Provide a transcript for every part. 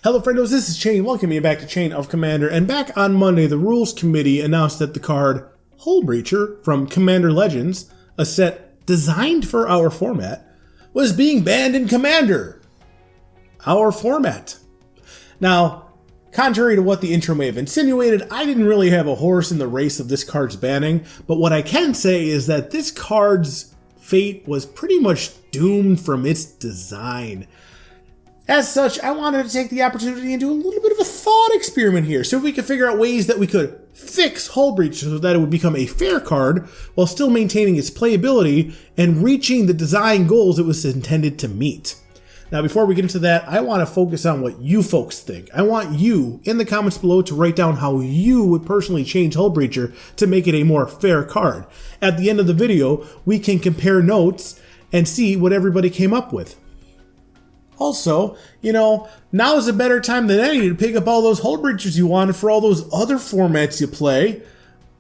Hello friendos, this is Chain. Welcome you back to Chain of Commander. And back on Monday, the Rules Committee announced that the card Hullbreacher from Commander Legends, a set designed for our format, was being banned in Commander, our format. Now, contrary to what the intro may have insinuated, I didn't really have a horse in the race of this card's banning, but what I can say is that this card's fate was pretty much doomed from its design. As such, I wanted to take the opportunity and do a little bit of a thought experiment here, so we could figure out ways that we could fix Hullbreacher so that it would become a fair card while still maintaining its playability and reaching the design goals it was intended to meet. Now, before we get into that, I want to focus on what you folks think. I want you in the comments below to write down how you would personally change Hullbreacher to make it a more fair card. At the end of the video, we can compare notes and see what everybody came up with. Also, now is a better time than any to pick up all those Hullbreachers you wanted for all those other formats you play.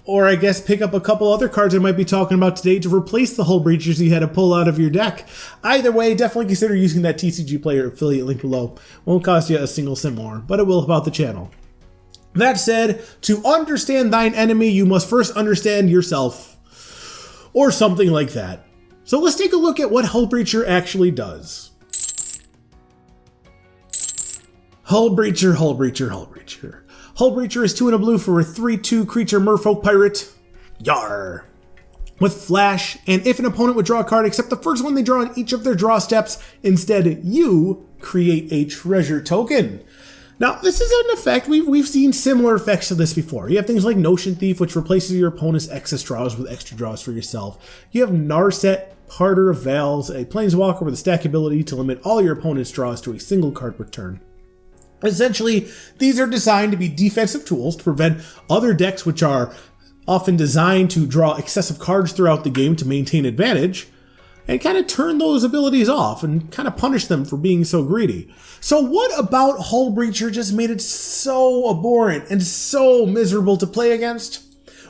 Or I guess pick up a couple other cards I might be talking about today to replace the Hullbreachers you had to pull out of your deck. Either way, definitely consider using that TCG Player affiliate link below. Won't cost you a single cent more, but it will help out the channel. That said, to understand thine enemy, you must first understand yourself. Or something like that. So let's take a look at what Hullbreacher actually does. Hullbreacher. Hullbreacher is 2 and a blue for a 3/2 creature merfolk pirate. Yar! With flash, and if an opponent would draw a card except the first one they draw on each of their draw steps, instead you create a treasure token. Now, this is an effect, we've seen similar effects to this before. You have things like Notion Thief, which replaces your opponent's excess draws with extra draws for yourself. You have Narset, Parter of Vales, a planeswalker with a stack ability to limit all your opponent's draws to a single card per turn. Essentially, these are designed to be defensive tools to prevent other decks which are often designed to draw excessive cards throughout the game to maintain advantage, and kind of turn those abilities off and kind of punish them for being so greedy. So what about Hullbreacher just made it so abhorrent and so miserable to play against?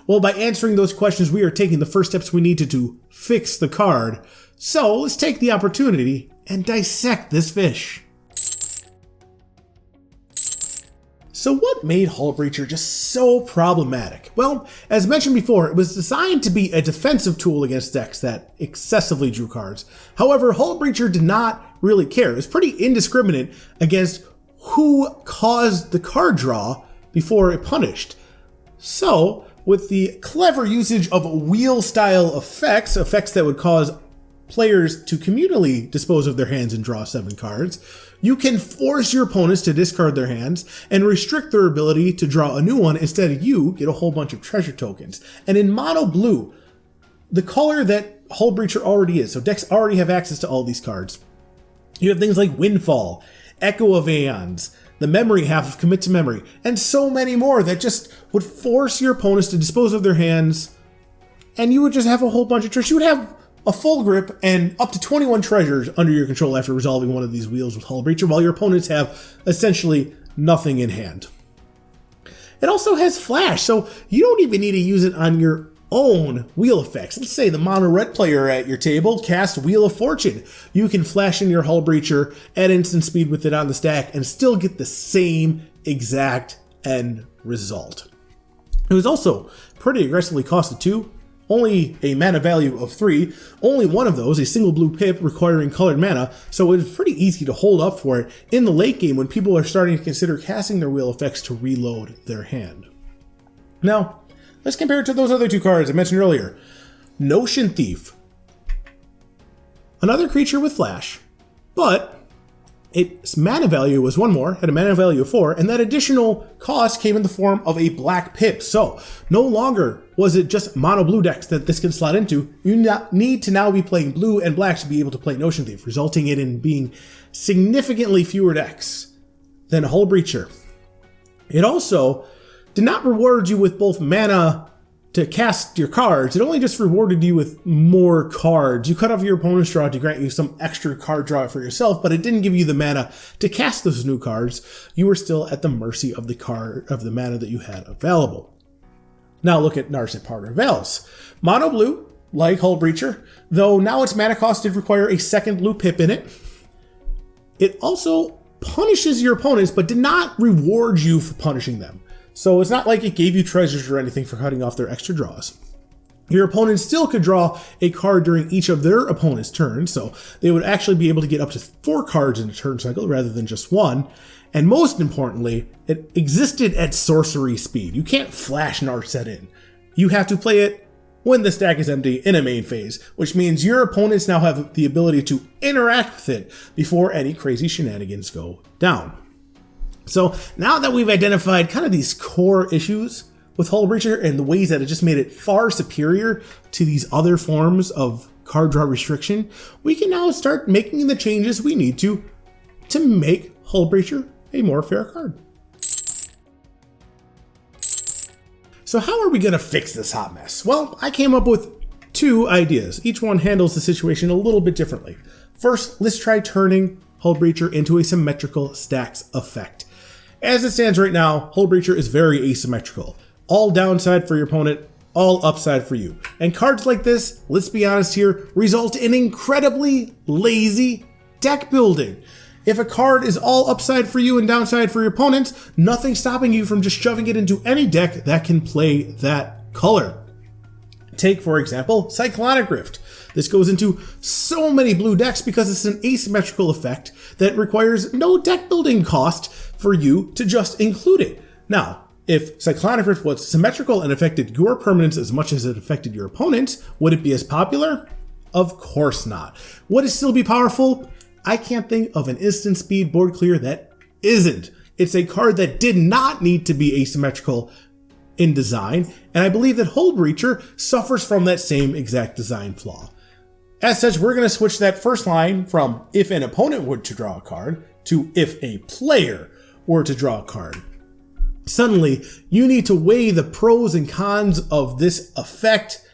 Well, by answering those questions, we are taking the first steps we need to fix the card. So let's take the opportunity and dissect this fish. So what made Hullbreacher just so problematic? Well, as mentioned before, it was designed to be a defensive tool against decks that excessively drew cards. However, Hullbreacher did not really care. It was pretty indiscriminate against who caused the card draw before it punished. So, with the clever usage of wheel-style effects that would cause players to communally dispose of their hands and draw 7 cards, you can force your opponents to discard their hands and restrict their ability to draw a new one. Instead, you get a whole bunch of treasure tokens. And in mono blue, the color that Hullbreacher already is, so decks already have access to all these cards. You have things like Windfall, Echo of Aeons, the memory half of Commit to Memory, and so many more that just would force your opponents to dispose of their hands, and you would just have a whole bunch of treasures. You would have a full grip and up to 21 treasures under your control after resolving one of these wheels with Hullbreacher, while your opponents have essentially nothing in hand. It also has flash, so you don't even need to use it on your own wheel effects. Let's say the mono red player at your table cast Wheel of Fortune. You can flash in your Hullbreacher at instant speed with it on the stack and still get the same exact end result. It was also pretty aggressively costed too. Only a mana value of 3, only one of those, a single blue pip requiring colored mana, so it was pretty easy to hold up for it in the late game when people are starting to consider casting their wheel effects to reload their hand. Now, let's compare it to those other 2 cards I mentioned earlier. Notion Thief. Another creature with flash, but its mana value was 1 more, had a mana value of 4, and that additional cost came in the form of a black pip. So no longer was it just mono blue decks that this can slot into. You need to now be playing blue and black to be able to play Notion Thief, resulting it in being significantly fewer decks than Hullbreacher. It also did not reward you with both mana to cast your cards. It only just rewarded you with more cards. You cut off your opponent's draw to grant you some extra card draw for yourself, but it didn't give you the mana to cast those new cards. You were still at the mercy of the mana that you had available. Now look at Narset, Parter of Vales. Mono blue, like Hullbreacher, though now its mana cost did require a second blue pip in it. It also punishes your opponents, but did not reward you for punishing them. So it's not like it gave you treasures or anything for cutting off their extra draws. Your opponent still could draw a card during each of their opponent's turns, so they would actually be able to get up to 4 cards in a turn cycle rather than just 1. And most importantly, it existed at sorcery speed. You can't flash Narset in. You have to play it when the stack is empty in a main phase, which means your opponents now have the ability to interact with it before any crazy shenanigans go down. So now that we've identified kind of these core issues with Hullbreacher and the ways that it just made it far superior to these other forms of card draw restriction, we can now start making the changes we need to make Hullbreacher a more fair card. So how are we going to fix this hot mess? Well, I came up with 2 ideas. Each one handles the situation a little bit differently. First, let's try turning Hullbreacher into a symmetrical stacks effect. As it stands right now, Hullbreacher is very asymmetrical. All downside for your opponent, all upside for you. And cards like this, let's be honest here, result in incredibly lazy deck building. If a card is all upside for you and downside for your opponents, nothing's stopping you from just shoving it into any deck that can play that color. Take, for example, Cyclonic Rift. This goes into so many blue decks because it's an asymmetrical effect that requires no deck building cost for you to just include it. Now, if Cyclonic Rift was symmetrical and affected your permanents as much as it affected your opponents, would it be as popular? Of course not. Would it still be powerful? I can't think of an instant speed board clear that isn't. It's a card that did not need to be asymmetrical in design, and I believe that Hullbreacher suffers from that same exact design flaw. As such, we're going to switch that first line from if an opponent were to draw a card to if a player were to draw a card. Suddenly, you need to weigh the pros and cons of this effect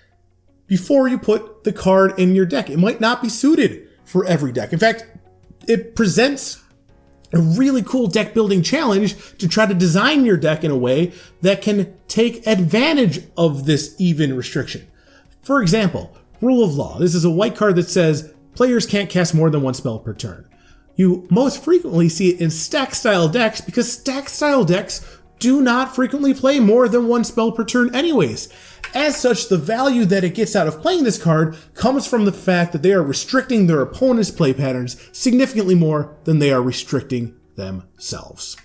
before you put the card in your deck. It might not be suited for every deck. In fact, it presents a really cool deck building challenge to try to design your deck in a way that can take advantage of this even restriction. For example, Rule of Law. This is a white card that says players can't cast more than 1 spell per turn. You most frequently see it in stack style decks because stack style decks do not frequently play more than 1 spell per turn anyways. As such, the value that it gets out of playing this card comes from the fact that they are restricting their opponent's play patterns significantly more than they are restricting themselves.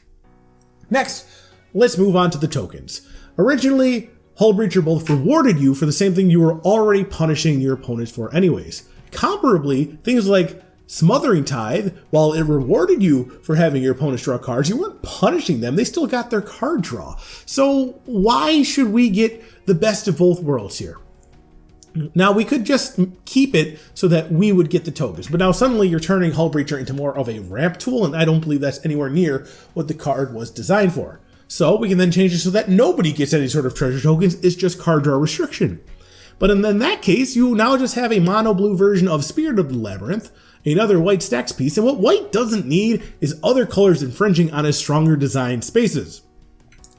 Next, let's move on to the tokens. Originally, Hullbreacher both rewarded you for the same thing you were already punishing your opponents for anyways. Comparably, things like Smothering Tithe, while it rewarded you for having your opponents draw cards, you weren't punishing them. They still got their card draw. So why should we get the best of both worlds here? Now, we could just keep it so that we would get the tokens, but now suddenly you're turning Hullbreacher into more of a ramp tool, and I don't believe that's anywhere near what the card was designed for. So we can then change it so that nobody gets any sort of treasure tokens. It's just card draw restriction. But in that case, you now just have a mono blue version of Spirit of the Labyrinth, another white stacks piece, and what white doesn't need is other colors infringing on his stronger design spaces.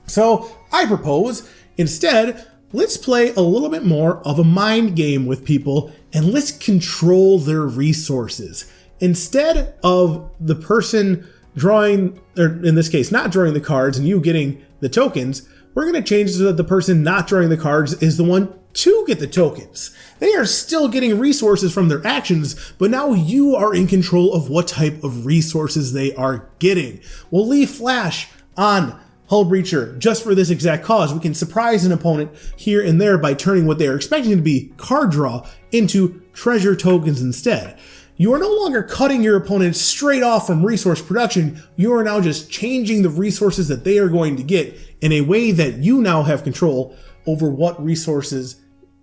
So I propose, instead, let's play a little bit more of a mind game with people and let's control their resources. Instead of the person drawing, or in this case, not drawing the cards and you getting the tokens, we're going to change it so that the person not drawing the cards is the one to get the tokens. They are still getting resources from their actions, but now you are in control of what type of resources they are getting. We'll leave Flash on Hullbreacher just for this exact cause. We can surprise an opponent here and there by turning what they are expecting to be card draw into treasure tokens instead. You are no longer cutting your opponent straight off from resource production. You are now just changing the resources that they are going to get in a way that you now have control over what resources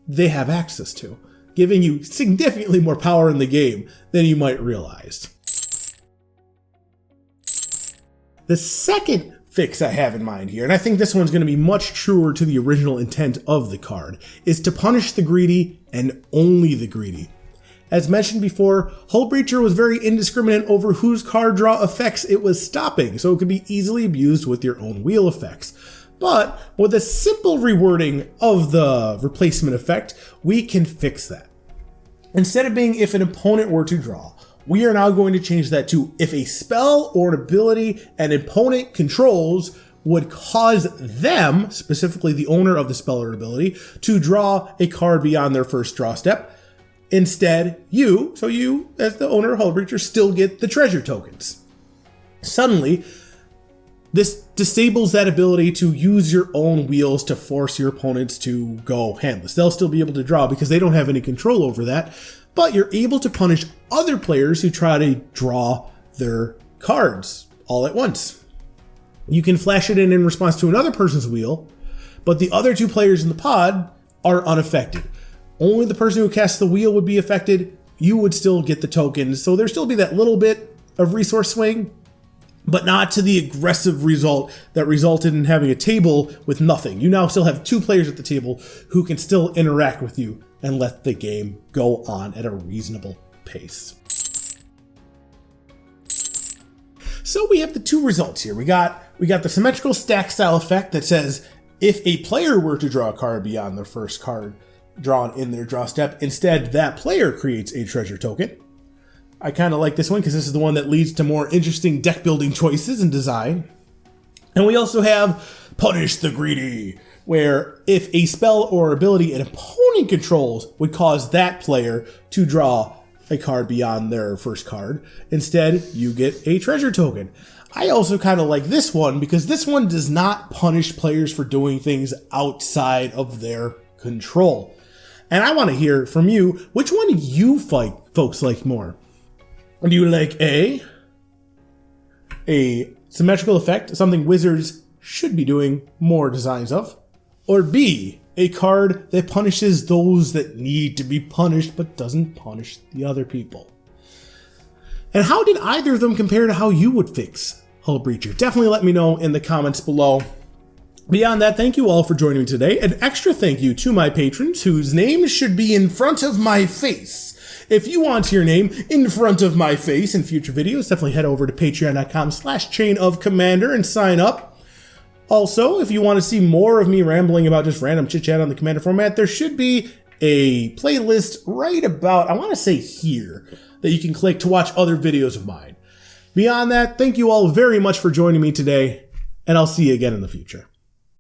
they have access to, giving you significantly more power in the game than you might realize. The second fix I have in mind here, and I think this one's going to be much truer to the original intent of the card, is to punish the greedy and only the greedy. As mentioned before, Hullbreacher was very indiscriminate over whose card draw effects it was stopping, so it could be easily abused with your own wheel effects. But with a simple rewording of the replacement effect, we can fix that. Instead of being if an opponent were to draw, We are now going to change that to if a spell or an ability an opponent controls would cause them, specifically the owner of the spell or ability, to draw a card beyond their first draw step. Instead, you, as the owner of Hullbreacher, still get the treasure tokens. Suddenly, this disables that ability to use your own wheels to force your opponents to go handless. They'll still be able to draw because they don't have any control over that, but you're able to punish other players who try to draw their cards all at once. You can flash it in response to another person's wheel, but the other two players in the pod are unaffected. Only the person who casts the wheel would be affected. You would still get the tokens, so there'd still be that little bit of resource swing, but not to the aggressive result that resulted in having a table with nothing. You now still have two players at the table who can still interact with you and let the game go on at a reasonable pace. So we have the two results here. We got the symmetrical stack style effect that says if a player were to draw a card beyond their first card drawn in their draw step, instead that player creates a treasure token. I kind of like this one because this is the one that leads to more interesting deck building choices and design. And we also have Punish the Greedy, where if a spell or ability an opponent controls would cause that player to draw a card beyond their first card, instead you get a treasure token. I also kind of like this one because this one does not punish players for doing things outside of their control. And I want to hear from you, which one do you folks like more? Do you like A symmetrical effect, something wizards should be doing more designs of, or B, a card that punishes those that need to be punished but doesn't punish the other people? And how did either of them compare to how you would fix Hullbreacher? Definitely let me know in the comments below. Beyond that, thank you all for joining me today. An extra thank you to my patrons whose names should be in front of my face. If you want your name in front of my face in future videos, definitely head over to patreon.com/chainofcommander and sign up. Also, if you want to see more of me rambling about just random chit-chat on the Commander format, there should be a playlist right about, I want to say here, that you can click to watch other videos of mine. Beyond that, thank you all very much for joining me today, and I'll see you again in the future.